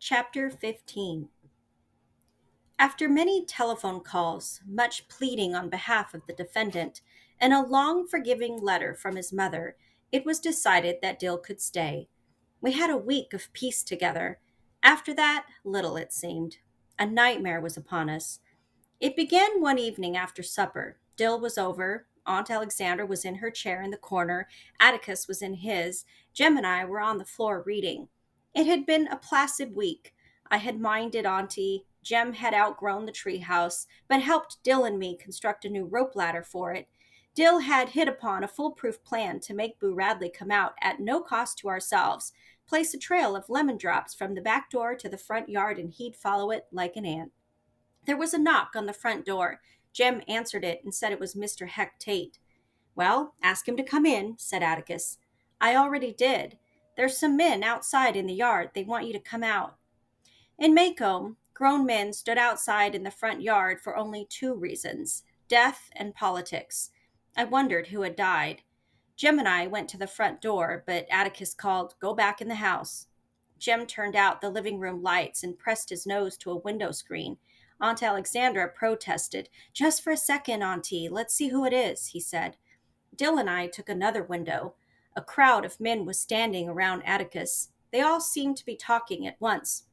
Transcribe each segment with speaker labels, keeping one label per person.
Speaker 1: Chapter 15. After many telephone calls, much pleading on behalf of the defendant, and a long forgiving letter from his mother, it was decided that Dill could stay. We had a week of peace together. After that, little it seemed. A nightmare was upon us. It began one evening after supper. Dill was over. Aunt Alexandra was in her chair in the corner. Atticus was in his. Jem and I were on the floor reading. It had been a placid week. I had minded Auntie. Jem had outgrown the treehouse, but helped Dill and me construct a new rope ladder for it. Dill had hit upon a foolproof plan to make Boo Radley come out at no cost to ourselves, place a trail of lemon drops from the back door to the front yard, and he'd follow it like an ant. There was a knock on the front door. Jem answered it and said it was Mr. Heck Tate. Well, ask him to come in, said Atticus. I already did. There's some men outside in the yard. They want you to come out. In Maycomb, grown men stood outside in the front yard for only two reasons: death and politics. I wondered who had died. Jem and I went to the front door, but Atticus called, Go back in the house. Jem turned out the living room lights and pressed his nose to a window screen. Aunt Alexandra protested. Just for a second, Auntie. Let's see who it is, he said. Dill and I took another window. A crowd of men was standing around Atticus. They all seemed to be talking at once.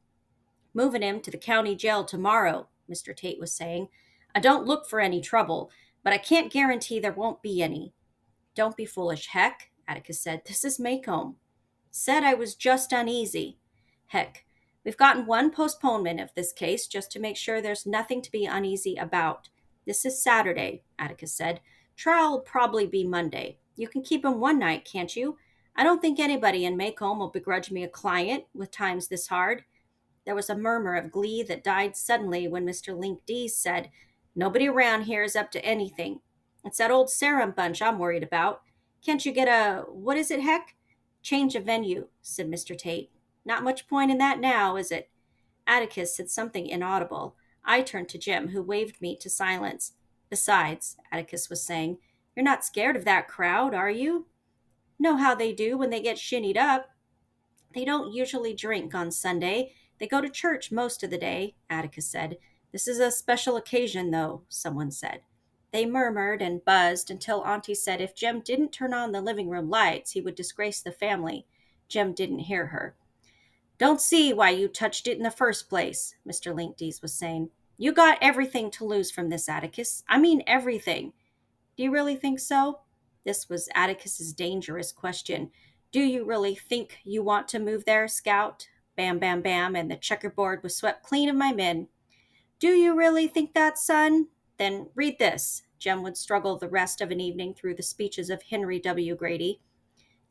Speaker 1: Moving him to the county jail tomorrow, Mr. Tate was saying. I don't look for any trouble, but I can't guarantee there won't be any. Don't be foolish, Heck, Atticus said. This is Maycomb. Said I was just uneasy. Heck, we've gotten one postponement of this case just to make sure there's nothing to be uneasy about. This is Saturday, Atticus said. Trial will probably be Monday. You can keep him one night, can't you? I don't think anybody in Maycomb will begrudge me a client with times this hard. There was a murmur of glee that died suddenly when Mr. Link Dees said, Nobody around here is up to anything. It's that old Sarum bunch I'm worried about. Can't you get what is it, Heck? Change of venue, said Mr. Tate. Not much point in that now, is it? Atticus said something inaudible. I turned to Jem, who waved me to silence. Besides, Atticus was saying, you're not scared of that crowd, are you? Know how they do when they get shinnied up. They don't usually drink on Sunday. They go to church most of the day, Atticus said. This is a special occasion, though, someone said. They murmured and buzzed until Auntie said if Jem didn't turn on the living room lights, he would disgrace the family. Jem didn't hear her. Don't see why you touched it in the first place, Mr. Linkdees was saying. You got everything to lose from this, Atticus. I mean everything. Do you really think so? This was Atticus's dangerous question. Do you really think you want to move there, Scout? Bam, bam, bam, and the checkerboard was swept clean of my men. Do you really think that, son? Then read this. Jem would struggle the rest of an evening through the speeches of Henry W. Grady.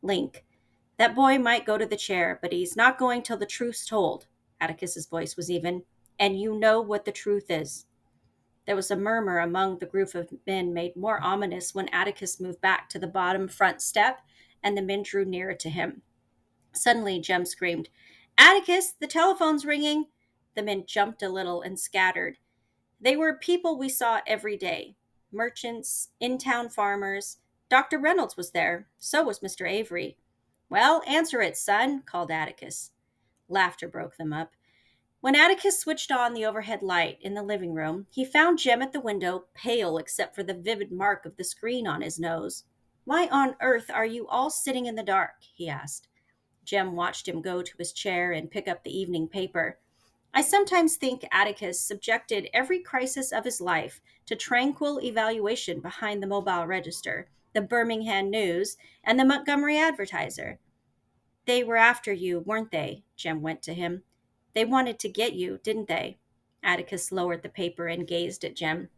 Speaker 1: Link. That boy might go to the chair, but he's not going till the truth's told. Atticus's voice was even. And you know what the truth is. There was a murmur among the group of men made more ominous when Atticus moved back to the bottom front step and the men drew nearer to him. Suddenly, Jem screamed, Atticus, the telephone's ringing. The men jumped a little and scattered. They were people we saw every day. Merchants, in-town farmers. Dr. Reynolds was there. So was Mr. Avery. Well, answer it, son, called Atticus. Laughter broke them up. When Atticus switched on the overhead light in the living room, he found Jem at the window, pale except for the vivid mark of the screen on his nose. Why on earth are you all sitting in the dark? He asked. Jem watched him go to his chair and pick up the evening paper. I sometimes think Atticus subjected every crisis of his life to tranquil evaluation behind the mobile register, the Birmingham News, and the Montgomery Advertiser. They were after you, weren't they? Jem went to him. They wanted to get you, didn't they? Atticus lowered the paper and gazed at Jem.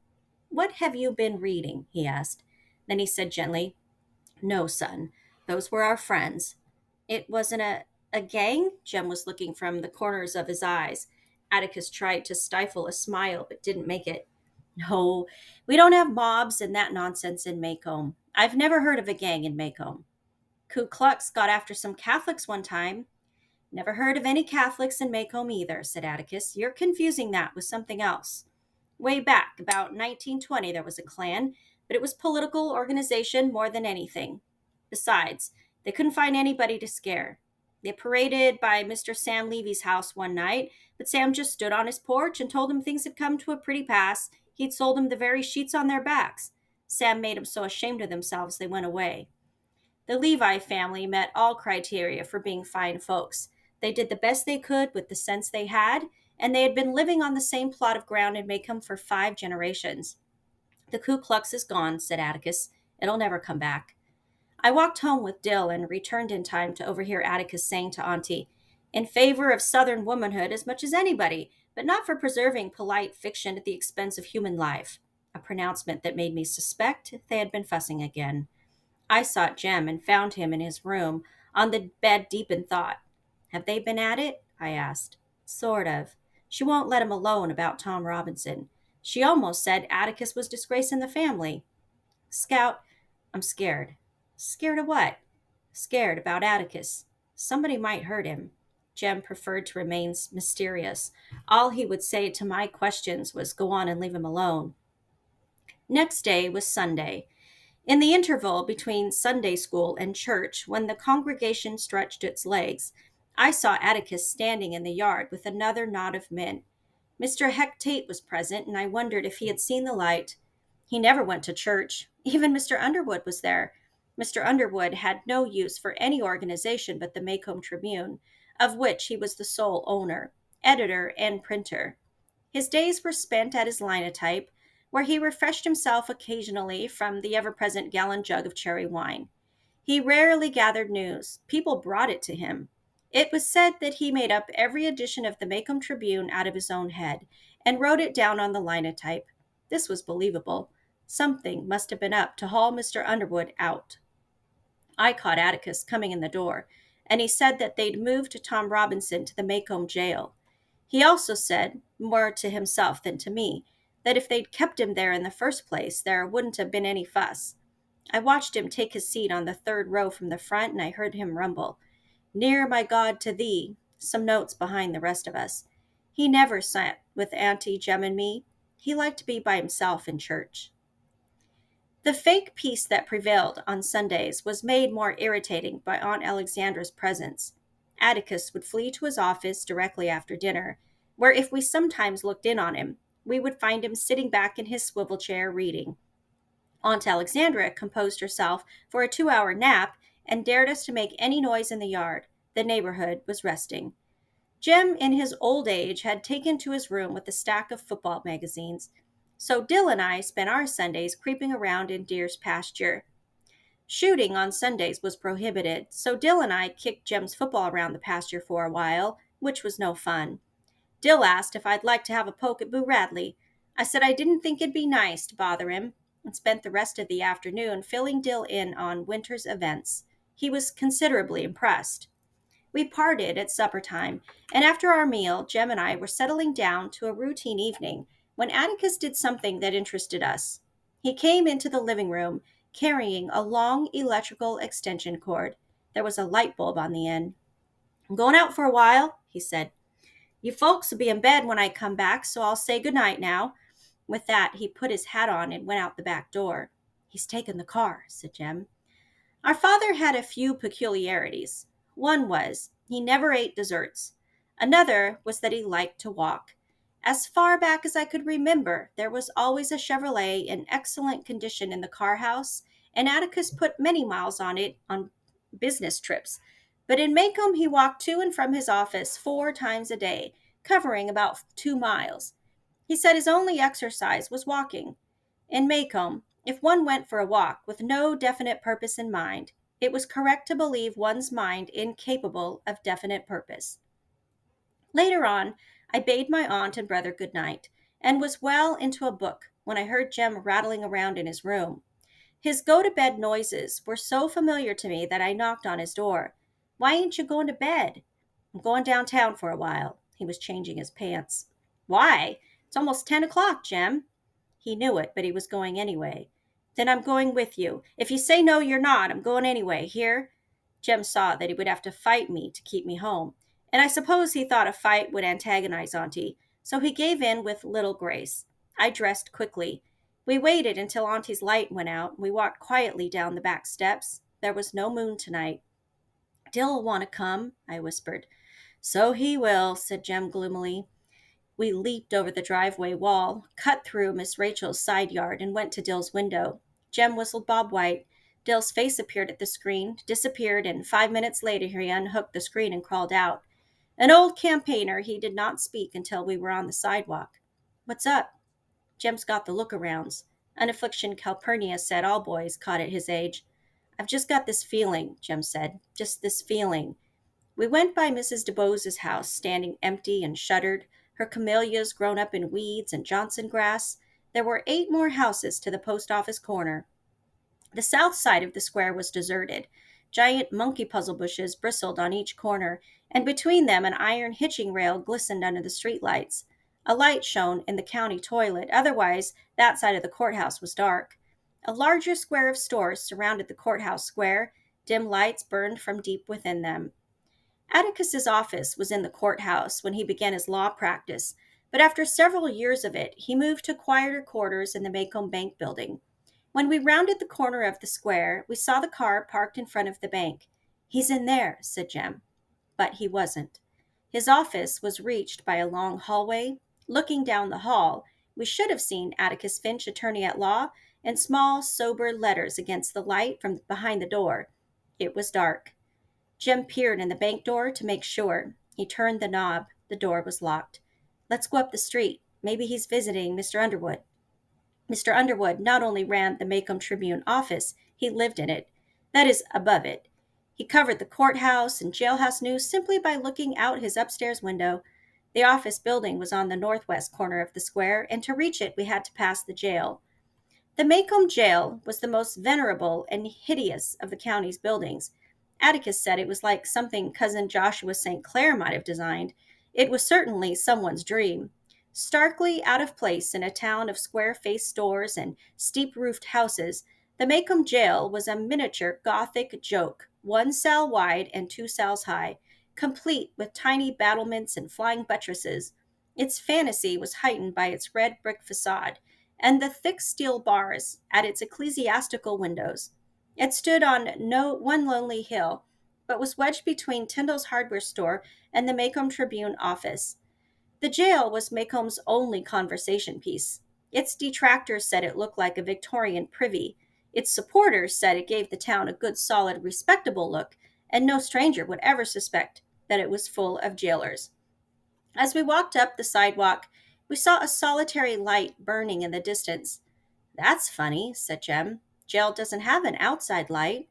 Speaker 1: What have you been reading? He asked. Then he said gently, No, son. Those were our friends. It wasn't a gang? Jem was looking from the corners of his eyes. Atticus tried to stifle a smile, but didn't make it. No, we don't have mobs and that nonsense in Maycomb. I've never heard of a gang in Maycomb. Ku Klux got after some Catholics one time. Never heard of any Catholics in Maycomb either, said Atticus. You're confusing that with something else. Way back, about 1920, there was a Klan, but it was political organization more than anything. Besides, they couldn't find anybody to scare. They paraded by Mr. Sam Levy's house one night, but Sam just stood on his porch and told him things had come to a pretty pass. He'd sold him the very sheets on their backs. Sam made them so ashamed of themselves they went away. The Levi family met all criteria for being fine folks. They did the best they could with the sense they had, and they had been living on the same plot of ground in Maycomb for 5 generations. The Ku Klux is gone, said Atticus. It'll never come back. I walked home with Dill and returned in time to overhear Atticus saying to Auntie, "In favor of Southern womanhood as much as anybody, but not for preserving polite fiction at the expense of human life," a pronouncement that made me suspect they had been fussing again. I sought Jem and found him in his room, on the bed deep in thought. "Have they been at it?" I asked. "Sort of. She won't let him alone about Tom Robinson. She almost said Atticus was disgracing the family. Scout, I'm scared." "Scared of what?" "Scared about Atticus. Somebody might hurt him." Jem preferred to remain mysterious. All he would say to my questions was, "Go on and leave him alone." Next day was Sunday. In the interval between Sunday school and church, when the congregation stretched its legs, I saw Atticus standing in the yard with another knot of men. Mr. Heck Tate was present, and I wondered if he had seen the light. He never went to church. Even Mr. Underwood was there. Mr. Underwood had no use for any organization but the Maycomb Tribune, of which he was the sole owner, editor, and printer. His days were spent at his linotype, where he refreshed himself occasionally from the ever-present gallon jug of cherry wine. He rarely gathered news. People brought it to him. It was said that he made up every edition of the Maycomb Tribune out of his own head and wrote it down on the linotype. This was believable. Something must have been up to haul Mr. Underwood out. I caught Atticus coming in the door, and he said that they'd moved Tom Robinson to the Maycomb jail. He also said, more to himself than to me, that if they'd kept him there in the first place, there wouldn't have been any fuss. I watched him take his seat on the third row from the front, and I heard him rumble, "Near, my God, to thee," some notes behind the rest of us. He never sat with Auntie, Jem, and me. He liked to be by himself in church. The fake peace that prevailed on Sundays was made more irritating by Aunt Alexandra's presence. Atticus would flee to his office directly after dinner, where if we sometimes looked in on him, we would find him sitting back in his swivel chair reading. Aunt Alexandra composed herself for a 2-hour nap and dared us to make any noise in the yard. The neighborhood was resting. Jem, in his old age, had taken to his room with a stack of football magazines. So Dill and I spent our Sundays creeping around in Deer's pasture. Shooting on Sundays was prohibited, so Dill and I kicked Jem's football around the pasture for a while, which was no fun. Dill asked if I'd like to have a poke at Boo Radley. I said I didn't think it'd be nice to bother him, and spent the rest of the afternoon filling Dill in on winter's events. He was considerably impressed. We parted at supper time, and after our meal, Jem and I were settling down to a routine evening when Atticus did something that interested us. He came into the living room carrying a long electrical extension cord. There was a light bulb on the end. "I'm going out for a while," he said. "You folks will be in bed when I come back, so I'll say good night now." With that, he put his hat on and went out the back door. "He's taken the car," said Jem. Our father had a few peculiarities. One was, he never ate desserts. Another was that he liked to walk. As far back as I could remember, there was always a Chevrolet in excellent condition in the car house, and Atticus put many miles on it on business trips. But in Maycomb, he walked to and from his office 4 times a day, covering about 2 miles. He said his only exercise was walking. In Maycomb, if one went for a walk with no definite purpose in mind, it was correct to believe one's mind incapable of definite purpose. Later on, I bade my aunt and brother good night, and was well into a book when I heard Jem rattling around in his room. His go-to-bed noises were so familiar to me that I knocked on his door. "Why ain't you going to bed?" "I'm going downtown for a while." He was changing his pants. "Why? It's almost 10 o'clock, Jem." He knew it, but he was going anyway. "Then I'm going with you. If you say no, you're not. I'm going anyway. Here?" Jem saw that he would have to fight me to keep me home, and I suppose he thought a fight would antagonize Auntie, so he gave in with little grace. I dressed quickly. We waited until Auntie's light went out, and we walked quietly down the back steps. There was no moon tonight. Dill'll want to come, I whispered. So he will, said Jem gloomily. We leaped over the driveway wall, cut through Miss Rachel's side yard, and went to Dill's window. Jem whistled Bob White. Dill's face appeared at the screen, disappeared, and 5 minutes later he unhooked the screen and crawled out. An old campaigner, he did not speak until we were on the sidewalk. What's up? Jem's got the look-arounds. An affliction Calpurnia said all boys caught at his age. I've just got this feeling, Jem said. Just this feeling. We went by Mrs. DeBose's house, standing empty and shuttered, her camellias grown up in weeds and Johnson grass. There were 8 more houses to the post office corner. The south side of the square was deserted. Giant monkey puzzle bushes bristled on each corner, and between them an iron hitching rail glistened under the streetlights. A light shone in the county toilet, otherwise, that side of the courthouse was dark. A larger square of stores surrounded the courthouse square. Dim lights burned from deep within them. Atticus's office was in the courthouse when he began his law practice, but after several years of it, he moved to quieter quarters in the Maycomb Bank building. When we rounded the corner of the square, we saw the car parked in front of the bank. He's in there, said Jem. But he wasn't. His office was reached by a long hallway. Looking down the hall, we should have seen Atticus Finch, attorney at law, in small, sober letters against the light from behind the door. It was dark. Jem peered in the bank door to make sure. He turned the knob. The door was locked. Let's go up the street. Maybe he's visiting Mr. Underwood. Mr. Underwood not only ran the Maycomb Tribune office, he lived in it. That is, above it. He covered the courthouse and jailhouse news simply by looking out his upstairs window. The office building was on the northwest corner of the square, and to reach it we had to pass the jail. The Maycomb jail was the most venerable and hideous of the county's buildings. Atticus said it was like something cousin Joshua St. Clair might have designed. It was certainly someone's dream. Starkly out of place in a town of square-faced stores and steep-roofed houses, the Maycomb jail was a miniature Gothic joke, 1 cell wide and 2 cells high, complete with tiny battlements and flying buttresses. Its fantasy was heightened by its red brick facade and the thick steel bars at its ecclesiastical windows. It stood on no one lonely hill, but was wedged between Tyndall's hardware store and the Maycomb Tribune office. The jail was Maycomb's only conversation piece. Its detractors said it looked like a Victorian privy. Its supporters said it gave the town a good, solid, respectable look, and no stranger would ever suspect that it was full of jailers. As we walked up the sidewalk, we saw a solitary light burning in the distance. That's funny, said Jem. Jail doesn't have an outside light.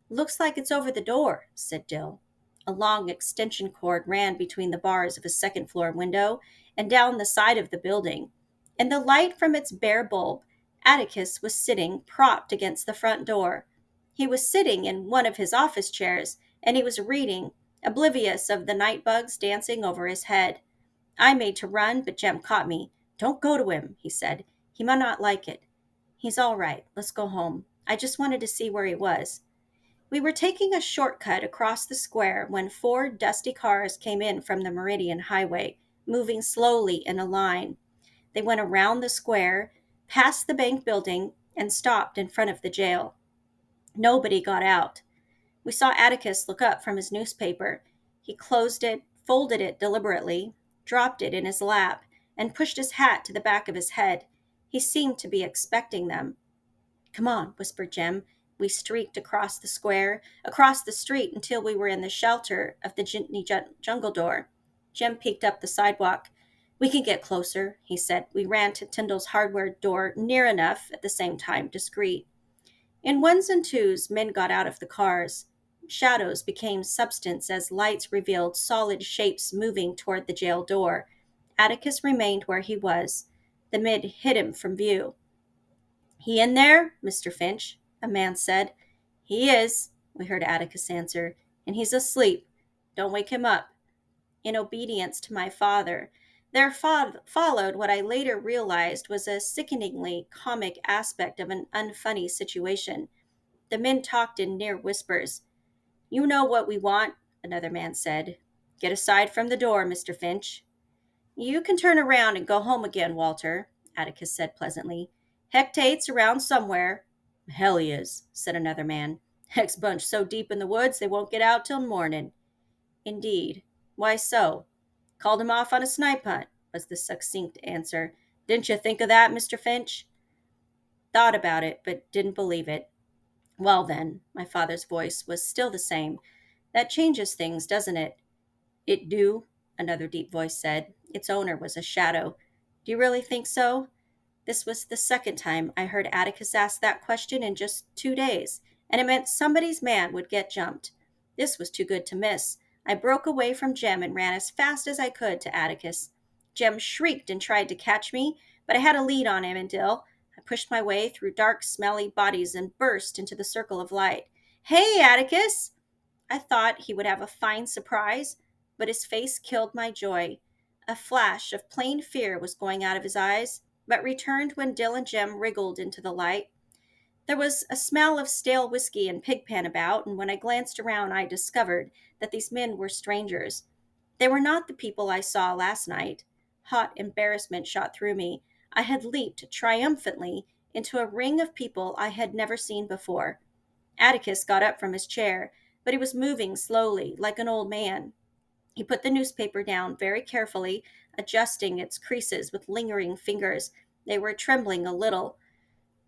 Speaker 1: Looks like it's over the door, said Dill. A long extension cord ran between the bars of a second-floor window and down the side of the building. In the light from its bare bulb, Atticus was sitting propped against the front door. He was sitting in one of his office chairs, and he was reading, oblivious of the night bugs dancing over his head. I made to run, but Jem caught me. Don't go to him, he said. He might not like it. He's all right. Let's go home. I just wanted to see where he was. We were taking a shortcut across the square when 4 dusty cars came in from the Meridian Highway, moving slowly in a line. They went around the square, past the bank building, and stopped in front of the jail. Nobody got out. We saw Atticus look up from his newspaper. He closed it, folded it deliberately, dropped it in his lap, and pushed his hat to the back of his head. He seemed to be expecting them. Come on, whispered Jem. We streaked across the square, across the street until we were in the shelter of the Jintney jungle door. Jem peeked up the sidewalk. We can get closer, he said. We ran to Tyndall's hardware door near enough, at the same time discreet. In ones and twos, men got out of the cars. Shadows became substance as lights revealed solid shapes moving toward the jail door. Atticus remained where he was. The men hid him from view. He in there, Mr. Finch? A man said. He is, we heard Atticus answer, and he's asleep. Don't wake him up. In obedience to my father, there followed what I later realized was a sickeningly comic aspect of an unfunny situation. The men talked in near whispers. You know what we want, another man said. Get aside from the door, Mr. Finch. You can turn around and go home again, Walter, Atticus said pleasantly. Hectate's around somewhere. Hell he is, said another man. Hex bunch so deep in the woods they won't get out till morning. Indeed. Why so? Called him off on a snipe hunt, was the succinct answer. Didn't you think of that, Mr. Finch? Thought about it, but didn't believe it. Well, then, my father's voice was still the same. That changes things, doesn't it? It do, another deep voice said. Its owner was a shadow. Do you really think so? This was the second time I heard Atticus ask that question in just 2 days, and it meant somebody's man would get jumped. This was too good to miss. I broke away from Jem and ran as fast as I could to Atticus. Jem shrieked and tried to catch me, but I had a lead on him and Dill. I pushed my way through dark, smelly bodies and burst into the circle of light. Hey, Atticus! I thought he would have a fine surprise, but his face killed my joy. A flash of plain fear was going out of his eyes, but returned when Dill and Jem wriggled into the light. There was a smell of stale whiskey and pigpen about, and when I glanced around, I discovered that these men were strangers. They were not the people I saw last night. Hot embarrassment shot through me. I had leaped triumphantly into a ring of people I had never seen before. Atticus got up from his chair, but he was moving slowly, like an old man. He put the newspaper down very carefully, adjusting its creases with lingering fingers. They were trembling a little.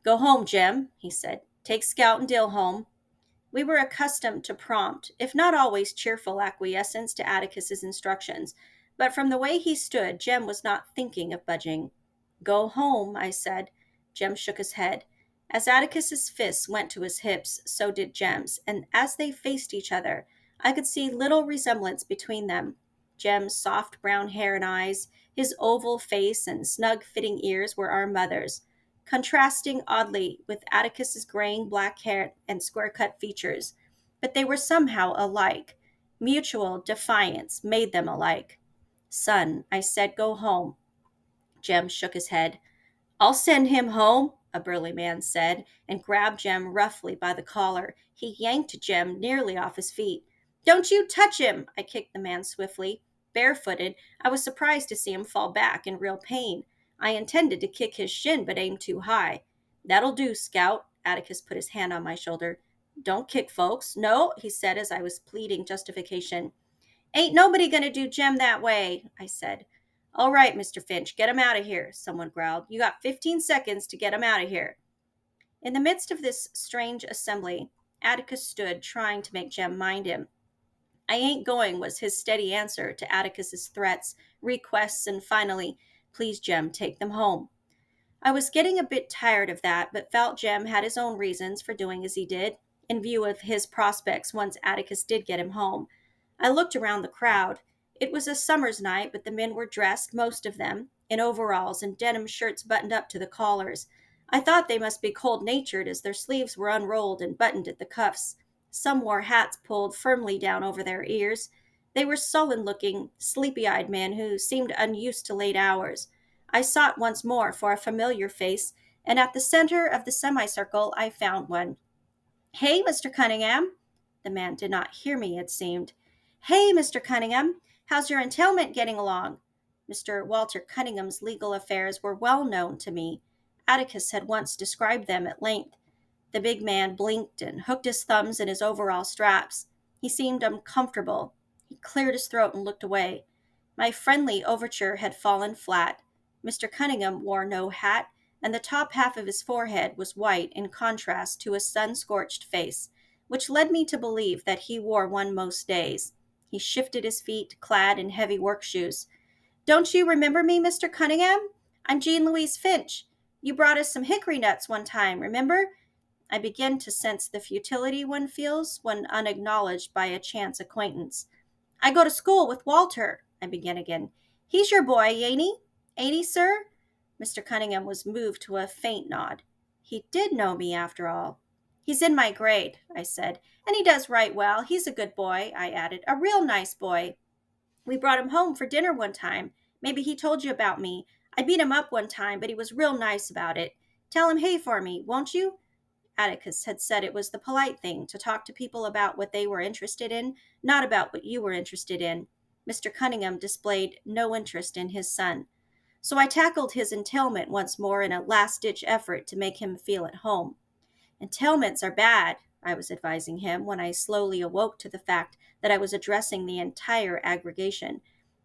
Speaker 1: Go home, Jem, he said. Take Scout and Dill home. We were accustomed to prompt, if not always cheerful acquiescence to Atticus's instructions, but from the way he stood, Jem was not thinking of budging. Go home, I said. Jem shook his head. As Atticus's fists went to his hips, so did Jem's, and as they faced each other, I could see little resemblance between them. Jem's soft brown hair and eyes, his oval face and snug-fitting ears were our mother's, contrasting oddly with Atticus's graying black hair and square-cut features. But they were somehow alike. Mutual defiance made them alike. Son, I said, go home. Jem shook his head. I'll send him home, a burly man said, and grabbed Jem roughly by the collar. He yanked Jem nearly off his feet. Don't you touch him, I kicked the man swiftly. Barefooted, I was surprised to see him fall back in real pain. I intended to kick his shin, but aimed too high. That'll do, Scout. Atticus put his hand on my shoulder. Don't kick folks. No, he said as I was pleading justification. Ain't nobody gonna do Jem that way, I said. All right, Mr. Finch, get him out of here, someone growled. You got 15 seconds to get him out of here. In the midst of this strange assembly, Atticus stood trying to make Jem mind him. I ain't going was his steady answer to Atticus's threats, requests, and finally, please, Jem, take them home. I was getting a bit tired of that, but felt Jem had his own reasons for doing as he did, in view of his prospects once Atticus did get him home. I looked around the crowd. It was a summer's night, but the men were dressed, most of them, in overalls and denim shirts buttoned up to the collars. I thought they must be cold-natured, as their sleeves were unrolled and buttoned at the cuffs. Some wore hats pulled firmly down over their ears. They were sullen-looking, sleepy-eyed men who seemed unused to late hours. I sought once more for a familiar face, and at the center of the semicircle I found one. Hey, Mr. Cunningham. The man did not hear me, it seemed. Hey, Mr. Cunningham, how's your entailment getting along? Mr. Walter Cunningham's legal affairs were well known to me. Atticus had once described them at length. The big man blinked and hooked his thumbs in his overall straps. He seemed uncomfortable. He cleared his throat and looked away. My friendly overture had fallen flat. Mr. Cunningham wore no hat, and the top half of his forehead was white in contrast to his sun-scorched face, which led me to believe that he wore one most days. He shifted his feet, clad in heavy work shoes. Don't you remember me, Mr. Cunningham? I'm Jean Louise Finch. You brought us some hickory nuts one time, remember? I began to sense the futility one feels when unacknowledged by a chance acquaintance. I go to school with Walter, I began again. He's your boy, ain't he? Ain't he, sir? Mr. Cunningham was moved to a faint nod. He did know me, after all. He's in my grade, I said, and he does right well. He's a good boy, I added, a real nice boy. We brought him home for dinner one time. Maybe he told you about me. I beat him up one time, but he was real nice about it. Tell him hey for me, won't you? Atticus had said it was the polite thing to talk to people about what they were interested in, not about what you were interested in. Mr. Cunningham displayed no interest in his son. So I tackled his entailment once more in a last-ditch effort to make him feel at home. Entailments are bad, I was advising him when I slowly awoke to the fact that I was addressing the entire aggregation.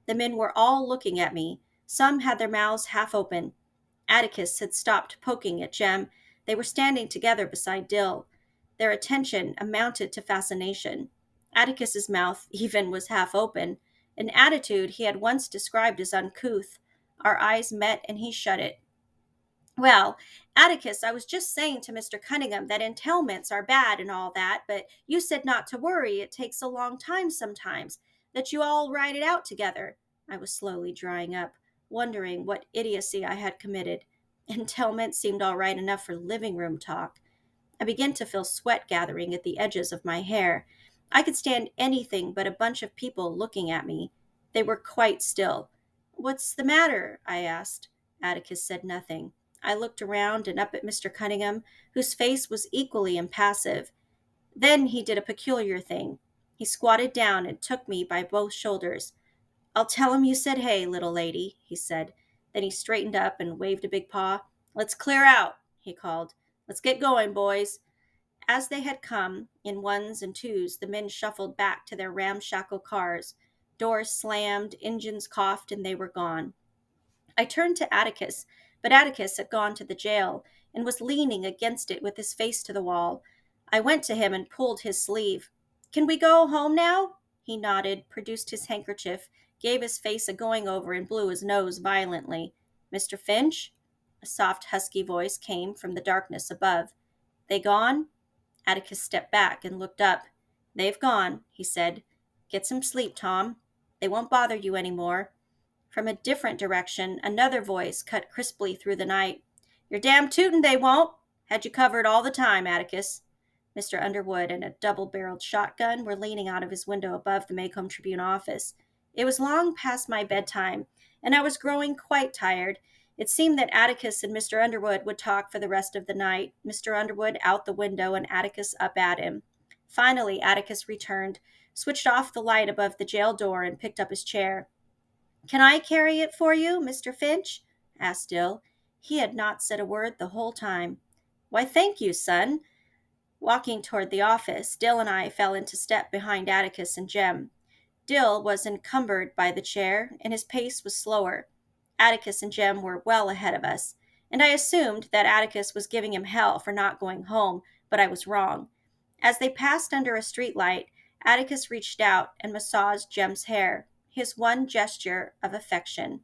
Speaker 1: The men were all looking at me. Some had their mouths half open. Atticus had stopped poking at Jem. They were standing together beside Dill. Their attention amounted to fascination. Atticus's mouth even was half open, an attitude he had once described as uncouth. Our eyes met and he shut it. Well, Atticus, I was just saying to Mr. Cunningham that entailments are bad and all that, but you said not to worry. It takes a long time sometimes, that you all ride it out together. I was slowly drying up, wondering what idiocy I had committed. Entailment seemed all right enough for living room talk. I began to feel sweat gathering at the edges of my hair. I could stand anything but a bunch of people looking at me. They were quite still. "What's the matter?" I asked. Atticus said nothing. I looked around and up at Mr. Cunningham, whose face was equally impassive. Then he did a peculiar thing. He squatted down and took me by both shoulders. "I'll tell him you said hey, little lady," he said. Then he straightened up and waved a big paw. "Let's clear out," he called. "Let's get going, boys." As they had come, in ones and twos, the men shuffled back to their ramshackle cars. Doors slammed, engines coughed, and they were gone. I turned to Atticus, but Atticus had gone to the jail and was leaning against it with his face to the wall. I went to him and pulled his sleeve. "Can we go home now?" He nodded, produced his handkerchief, gave his face a going over, and blew his nose violently. "Mr. Finch?" A soft, husky voice came from the darkness above. "They gone?" Atticus stepped back and looked up. "They've gone," he said. "Get some sleep, Tom. They won't bother you any more." From a different direction, another voice cut crisply through the night. "You're damn tootin' they won't. Had you covered all the time, Atticus." Mr. Underwood and a double-barreled shotgun were leaning out of his window above the Maycomb Tribune office. It was long past my bedtime, and I was growing quite tired. It seemed that Atticus and Mr. Underwood would talk for the rest of the night, Mr. Underwood out the window and Atticus up at him. Finally, Atticus returned, switched off the light above the jail door, and picked up his chair. "Can I carry it for you, Mr. Finch?" asked Dill. He had not said a word the whole time. "Why, thank you, son." Walking toward the office, Dill and I fell into step behind Atticus and Jem. Dill was encumbered by the chair, and his pace was slower. Atticus and Jem were well ahead of us, and I assumed that Atticus was giving him hell for not going home, but I was wrong. As they passed under a streetlight, Atticus reached out and massaged Jem's hair, his one gesture of affection.